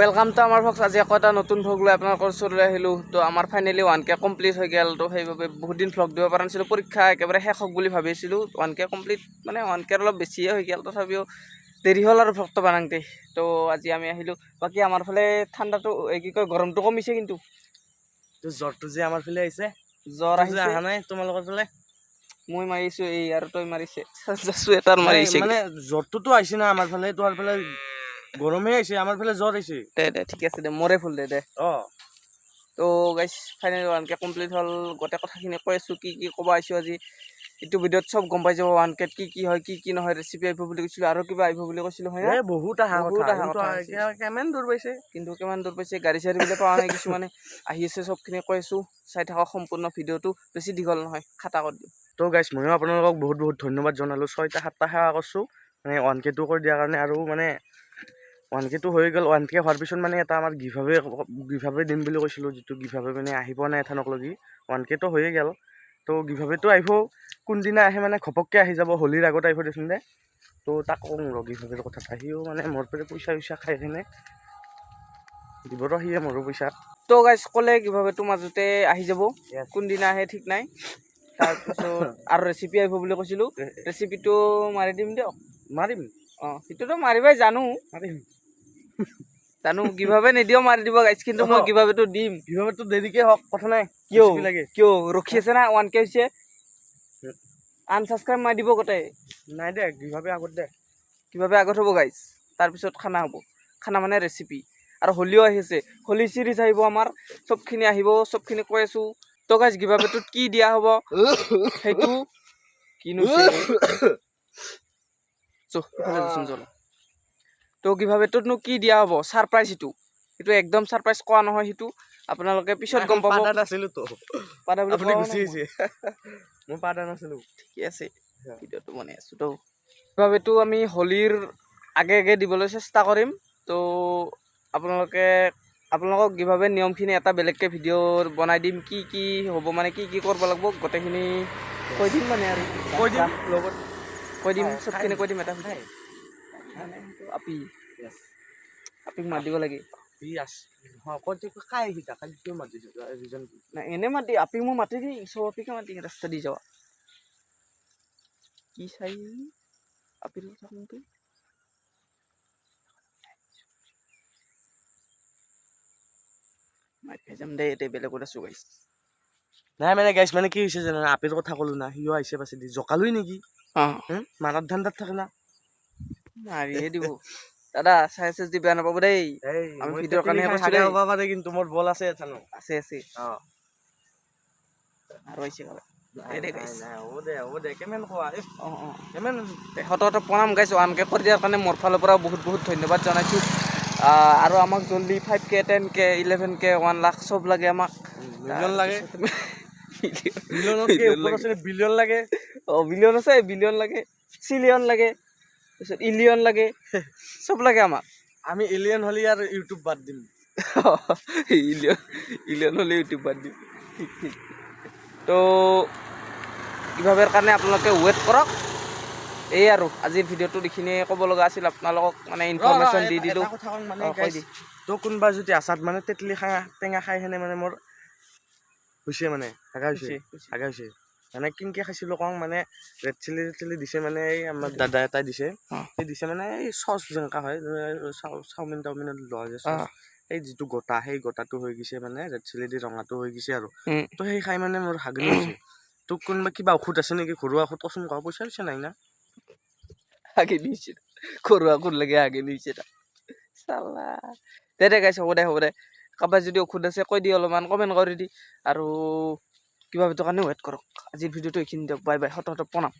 Welcome to আমাৰ Volks. আজি আকৌ এটা নতুন ভ্লগ লৈ আপোনালোকৰ ওচৰলৈ আহিলোঁ। তো আমাৰ ফাইনেলি 1K কমপ্লিট হৈ গ'ল। তো সেইবাবে বহুত দিন ভ্লগ দিব পৰা নাছিলোঁ, পৰীক্ষা একেবাৰে শেষ হওক বুলি ভাবিছিলোঁ। 1K কমপ্লিট মানে 1K অলপ বেছিয়ে হৈ গ'ল, তথাপিও দেৰি হ'ল আৰু ভ্লগটো বনাওঁতে। তো আজি আমি আহিলোঁ। বাকী আমাৰ ফালে ঠাণ্ডাটো কি কয় গৰমটো কমিছে, কিন্তু জ্বৰটো যে আমাৰ ফালে আহিছে, জ্বৰ আহিছে। অহা নাই তোমালোকৰ ফালে? মই মাৰিছোঁ এই আৰু তই মাৰিছে চুৱেটাৰ মাৰিছে মানে জ্বৰটোতো আহিছে না আমাৰ ফালে, তোমাৰ ফালে গৰমে আহিছে, আমাৰ ফালে জ্বৰ আহিছে। দে ঠিক আছে দে, মোৰে ভুল দে। অঁ তো গাইছ ফাইনেলি 1K কমপ্লিট হ'ল। গোটেই কথাখিনি কৈ আছোঁ, কি ক'ব আহিছোঁ আজি। এইটো ভিডিঅ'ত চব গম পাই যাব 1Kত কি হয়, কি নহয়। ৰেচিপি আহিব বুলি কৈছিলোঁ, আৰু কিবা আহিব বুলি কৈছিলোঁ, হয় না? বহুত অহা কথা কিমান দূৰ পাইছে, কিন্তু কিমান দূৰ পাইছে গাড়ী চাড়ীবিলাক পোৱা নাই, কিছুমানে আহি আছে। চবখিনি কৈ আছোঁ, চাই থাকক সম্পূৰ্ণ ভিডিঅ'টো, বেছি দীঘল নহয়, খাটা কৰি দিওঁ। তো গাইছ ময়ো আপোনালোকক বহুত ধন্যবাদ জনালোঁ। 6টা 7টা সেৱা কৰিছোঁ মানে 1Kটো কৰি দিয়াৰ কাৰণে। আৰু মানে 1Kটো হৈ গ'ল। 1K হোৱাৰ পিছত মানে এটা আমাৰ গিভাৱে দিম বুলি কৈছিলোঁ, যিটো গিভাৱে মানে আহি পোৱা নাই এথানক লগি। 1Kটো হৈয়ে গ'ল। তো গিভাৱেটো আহিব, কোনদিনা আহে মানে ঘপককৈ আহি যাব, হোলীৰ আগত আহিব দেচোন দে। তো তাক কওঁ গিভাৱেৰ কথা, আহিও মানে মোৰ পৰা পইচা খাই কিনে দিবতো সিয়ে মোৰো পইচা। তো গাইছ ক'লে গিভাৱেটো মাজতে আহি যাব, কোনদিনা আহে ঠিক নাই। তাৰপিছত আৰু ৰেচিপি আহিব বুলি কৈছিলোঁ, ৰেচিপিটো মাৰি দিম দিয়ক। মাৰিম সেইটোতো মাৰিবাই জানো গিভাৱে নিদিও, মাৰি দিব গাইছ, কিন্তু মই গিভাৱেটো দিম। গিভাৱেটো দেৰিকৈ হওক, কথা নাই। কিয় ৰখি আছে না? 1K হৈছে, আনছাবস্ক্ৰাইব মাৰি দিব গোটেই। নাই দে, গিভাৱে আগত দে, গিভাৱে আগত হ'ব গাইছ, তাৰপিছত খানা হ'ব। খানা মানে ৰেচিপি। আৰু হোলীও আহিছে, হোলী চিৰিজ আহিব আমাৰ, চবখিনি আহিব, চবখিনি কৈ আছোঁ। তো গাইছ গিভাৱেটোত কি দিয়া হ'ব সেইটো কিনো তো গিভাৱেটোতনো কি দিয়া হ'ব, ছাৰপ্ৰাইজ। সেইটো একদম ছাৰপ্ৰাইজ কোৱা নহয়, সেইটো আপোনালোকে পিছত গম পাব। পাতা নাছিলোঁ তো, পাতা বুলি আপুনি গুচি আহিছে, মই পাতা নাছিলোঁ। ঠিকে আছে, ভিডিঅ'টো বনাই আছোঁ। তো গিভাৱেটো আমি হোলীৰ আগে দিবলৈ চেষ্টা কৰিম। তো আপোনালোকক গিভাৱে নিয়মখিনি এটা বেলেগকৈ ভিডিঅ' বনাই দিম, কি হ'ব, মানে কি কৰিব লাগিব, গোটেইখিনি কৈ দিম মানে। আৰু কৈ দিম চবখিনি কৈ দিম। এটা আপিক মাত দিব লাগে। এনে মাতি আপিক মই মাতি দি চব আপিকে মাতি ৰাস্তা দি যাৱা কি চাই আপিৰ থাকোঁতে যাম দে। এতিয়া বেলেগত আছোঁ গাইছ। নাই মানে গাইছ, মানে কি হৈছে জানা, আপিৰ কথা ক'লো না, সিও আহিছে পাছে দি জকালোই নেকি, মাৰাৰ ধান্দাত থাকে না, মাৰিয়ে দিব। দাদা চাই যদি বেয়া নাপাব দেই, আমি ভিডিঅ'ৰ কাৰণে হ'ব পাৰে, কিন্তু মোৰ বল আছে এথানো আছে আৰু আহিছে হ'ব দে কেমেন কোৱা প্ৰণাম গাইছোঁ। 1K কৰি দিয়াৰ কাৰণে মোৰ ফালৰ পৰা বহুত ধন্যবাদ জনাইছোঁ। আৰু আমাক জল্দি 5K 10K 11K 1 লাখ চব লাগে আমাক। মিলিয়ন লাগে, বিলিয়ন লাগে। বিলিয়ন আছে, বিলিয়ন লাগে, চিলিয়ন লাগে, তাৰপিছত ইলিয়ন লাগে, চব লাগে আমাক। আমি এলিয়ন হ'লে আৰু ইউটিউব বাদ দিম। ইলিয়ন হ'লে ইউটিউব বাদ দিম, ঠিক। তো গিভাৱেৰ কাৰণে আপোনালোকে ৱেইট কৰক। এই আৰু আজিৰ ভিডিঅ'টো এইখিনিয়ে ক'ব লগা আছিল, আপোনালোকক মানে ইনফৰমেশ্যন দি দিলোঁ। তো কোনোবা যদি আচাত মানে তেতলি টেঙা খাই সেনে মানে মোৰ হৈছে, মানে হাগা হৈছে মানে কিনকে খাইছিলোঁ কওঁ, মানে ৰেড চিলি দিছে, মানে এই আমাৰ দাদা এটাই দিছে। সেই দিছে মানে এই চচ যেনেকা হয়, চাওমিনত লোৱা যে চচ, এই যিটো গোটা, সেই গোটাটো হৈ গৈছে, মানে ৰেড চিলি দি ৰঙাটো হৈ গৈছে। আৰু তো সেই খাই মানে মোৰ হাগনি হৈছে। তোক কোনোবা কিবা ঔষধ আছে নেকি, ঘৰুৱা ঔষধ কচোন, কোৱা, পইচা নাই না। হাগনি হৈছে, ঘৰুৱা ঔষধ লাগে, হাগনি হৈছে চালা। দে গাইছ, হ'ব দে। কাৰোবাৰ যদি ঔষধ আছে কৈ দি, অলপমান কমেণ্ট কৰি দি। আৰু গিভাৱেটোৰ কাৰণে ৱেইট কৰক। আজিৰ ভিডিঅ'টো এইখিনি দিয়ক, বাই বাই, প্ৰণাম।